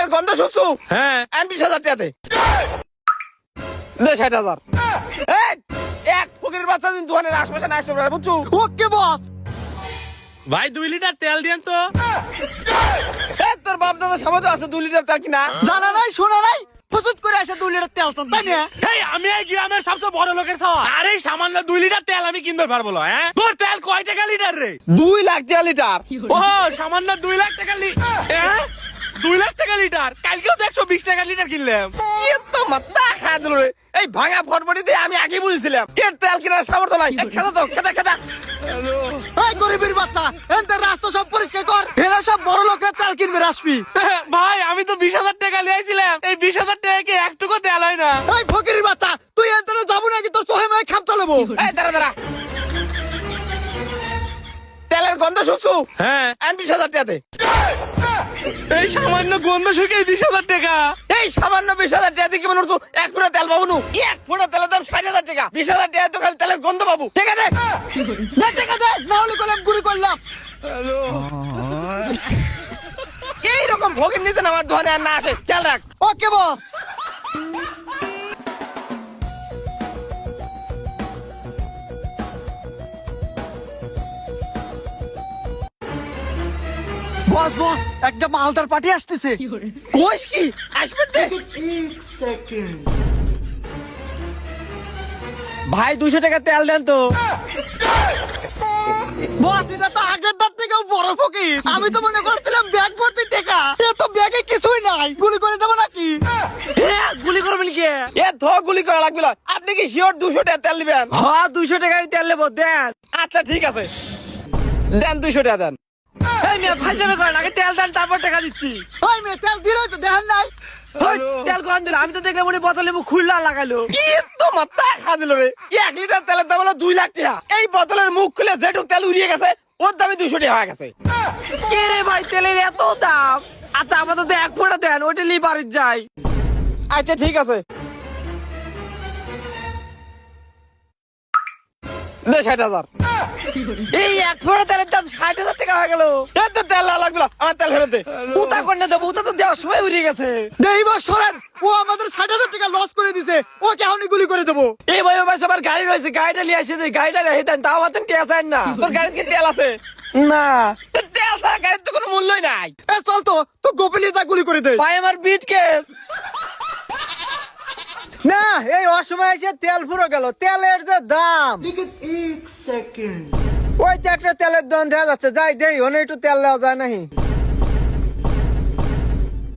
তেলের গন্ধ শুকছু? হ্যাঁ 20,000 টাকা দে 60,000। এক ফকিরের বাচ্চা দিন দোকানের আশপাশে না আসতে পারে বুঝছো? ওকে বস। ভাই 2 লিটার তেল দেন তো। তোর বাপ দাদা সামর্থ্য আছে 2 লিটার তেল কিনা? জানা নাই শোনা নাই প্রস্তুত করে আসে 2 লিটার তেল চান তাই না? এই আমি এই গ্রামের সবচেয়ে বড় লোকের খাওয়া আর এই সামান্য 2 লিটার তেল আমি কিনতে পারবো না। হ্যাঁ তোর তেল কয় টাকা লিটার রে? 2 লাখ টাকা লিটার। ও সামান্য 2 লাখ টাকা লিটার। 2 লাখ টাকা লিটার কালকেও তো 120 টাকা লিটার কিনলাম। কি তো মাথা খায় দিল রে। এই ভাঙা ফটফটিতে আমি আগে বুঝছিলাম এর তেল কেনার সামর্থ্য নাই। খেদা তো খেদা। এই গরিবের বাচ্চা এনতে রাস্তা সব পরিষ্কার কর। এরা সব বড় লোকের তেল কিনবে আসবি। ভাই আমি তো 20,000 টাকা লিয়েছিলাম এই 20,000 টাকা কি একটুকু তেল হয় না? এই ফকিরের বাচ্চা তুই এনতে যাবো নাকি তোর সোহে মায় খাপ চালাবো? এই দাঁড়া তেলের গন্ধ শুকছু? হ্যাঁ 20,000 টাকা দে। এই সামান্য গন্ধ শুকে 20,000 টাকা। এই সামান্য 20,000 টাকা দিয়ে কি মনে করছো 1 ফুটা তেল পাবো নু? 1 ফুটা তেলের দাম 60,000 টাকা। 20,000 টাকা তো খালি তেলের গন্ধ পাবো। ঠিক আছে দে টাকা দে না হলে কলম গুড়ি করলাম। এইরকম ভোগের নিতে না আমার দোকানে আর না আসে খেয়াল রাখ। ওকে বস। বস বস একটা মালদার পার্টি আসতেছে। কইস কি আসবে দে। ভাই 200 টাকা তেল দেন তো। বস এটা তো আগের দাঁত থেকেও বড় ফকির। আমি তো মনে করছিলাম ব্যাগ ভর্তি টাকা। এ তো ব্যাগে কিছুই নাই। গুলি করে দেবো নাকি? হ্যাঁ গুলি করবেন কি? গুলি করা লাগবে না। আপনি কি শিওর 200 টাকা তেল দিবেন? হ্যাঁ 200 টাকার তেল নেবো দেন। আচ্ছা ঠিক আছে দেন 200 টাকা দেন। এই মিয়া ফাইজলামি করেন আগে তেল দেন তারপর টাকা দিচ্ছি। ওই মেয়ে তেল দিলই তো দেখেন নাই? ওই, তেল কোন দিল? আমি তো দেখলাম উনি বোতলে মুখ খুললা লাগালো। কি তো মাথা খা দিল রে। 1 লিটার তেলের দাম হলো 2 লাখ টাকা। এই বোতলের মুখ খুলে যেটুক তেল উড়িয়ে গেছে ওর দামই 200 টাকা হয়ে গেছে। কে রে ভাই তেলের এত দাম? আচ্ছা আপাতত 1 ফুটা দেন ওইটা নিয়ে বাড়ি যাই। আচ্ছা ঠিক আছে দে 60,000। এই 1 ফুটা তেলের দাম 60,000 টাকা হয়ে গেল। এত তো তেল লাগবে না আমার তেল ফেরত দে। উতা করে দেবো উতা তো দেওয়ার সময় উড়িয়ে গেছে। এই বস সরেন। ও আমাদের 60,000 টাকা লস করে দিছে। ওকে এখনই গুলি করে দেবো। এই ভাই ভাই সবার গাড়ি রয়েছে গাড়িটা নিয়ে আসে দে গাড়িটা রেখে দেন তাও মাত্র তেল চান না। তোর গাড়িতে কি তেল আছে? না তেল ছাড়া গাড়ির তো কোনো মূল্যই নাই। এ চল তো গোপনীয় তা গুলি করে দে। ভাই আমার বিট কেস। না এই অসময় এসে তেল পুরো গেল। তেলের যে দাম ওই যে একটা তেলের দাম দেখা যাচ্ছে যাই দেই ওনে একটু তেল দেওয়া যায় নাহি।